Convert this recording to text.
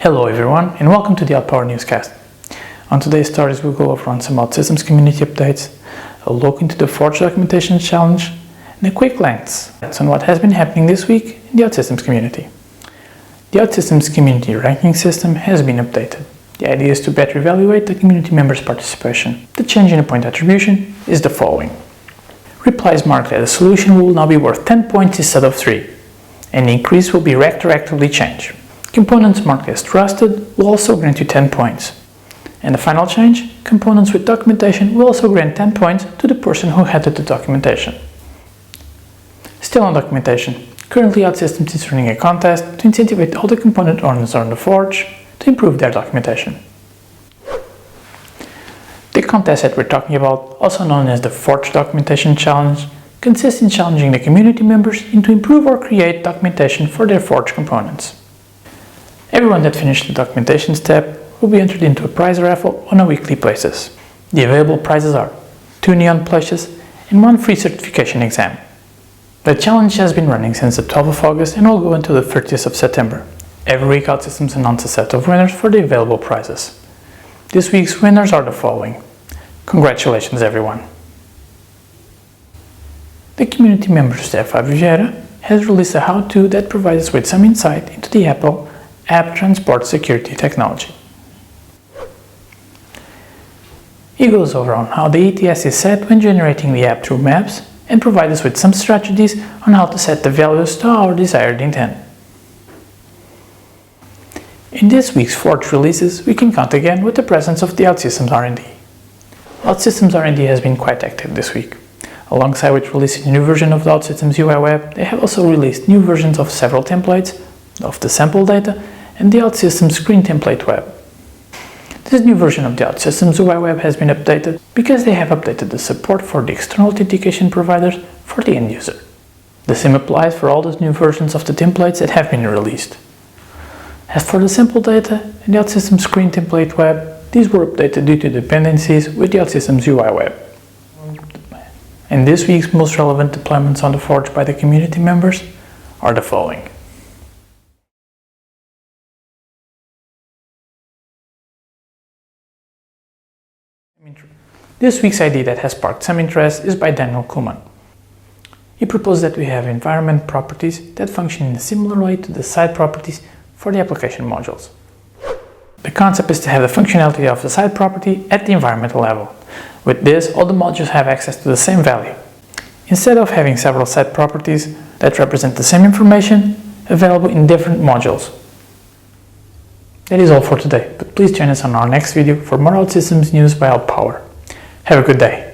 Hello everyone and welcome to the OutPower newscast. On today's stories we'll go over on some OutSystems community updates, a look into the Forge documentation challenge, and a quick glance on what has been happening this week in the OutSystems community. The OutSystems community ranking system has been updated. The idea is to better evaluate the community members' participation. The change in the point attribution is the following. Replies marked as a solution will now be worth 10 points instead of 3. An increase will be retroactively changed. Components marked as trusted will also grant you 10 points. And the final change, components with documentation will also grant 10 points to the person who added the documentation. Still on documentation, currently OutSystems is running a contest to incentivize all the component owners on the Forge to improve their documentation. The contest that we're talking about, also known as the Forge Documentation Challenge, consists in challenging the community members to improve or create documentation for their Forge components. Everyone that finished the documentation step will be entered into a prize raffle on a weekly basis. The available prizes are 2 neon plushes and 1 free certification exam. The challenge has been running since the 12th of August and will go until the 30th of September. Every week OutSystems announces a set of winners for the available prizes. This week's winners are the following. Congratulations everyone! The community member Stefan Vieira has released a how-to that provides us with some insight into the Apple App Transport Security technology. He goes over on how the ETS is set when generating the app through maps and provides us with some strategies on how to set the values to our desired intent. In this week's Forge releases, we can count again with the presence of the OutSystems R&D. OutSystems R&D has been quite active this week. Alongside with releasing a new version of the OutSystems UI web, they have also released new versions of several templates, of the sample data, and the OutSystems screen template web. This new version of the OutSystems UI web has been updated because they have updated the support for the external authentication providers for the end user. The same applies for all those new versions of the templates that have been released. As for the sample data and the OutSystems screen template web, these were updated due to dependencies with the OutSystems UI web. And this week's most relevant deployments on the Forge by the community members are the following. This week's idea that has sparked some interest is by Daniel Kuhlman. He proposed that we have environment properties that function in a similar way to the side properties for the application modules. The concept is to have the functionality of the side property at the environmental level. With this, all the modules have access to the same value, instead of having several side properties that represent the same information available in different modules. That is all for today, but please join us on our next video for more OutSystems news by OutPower. Have a good day.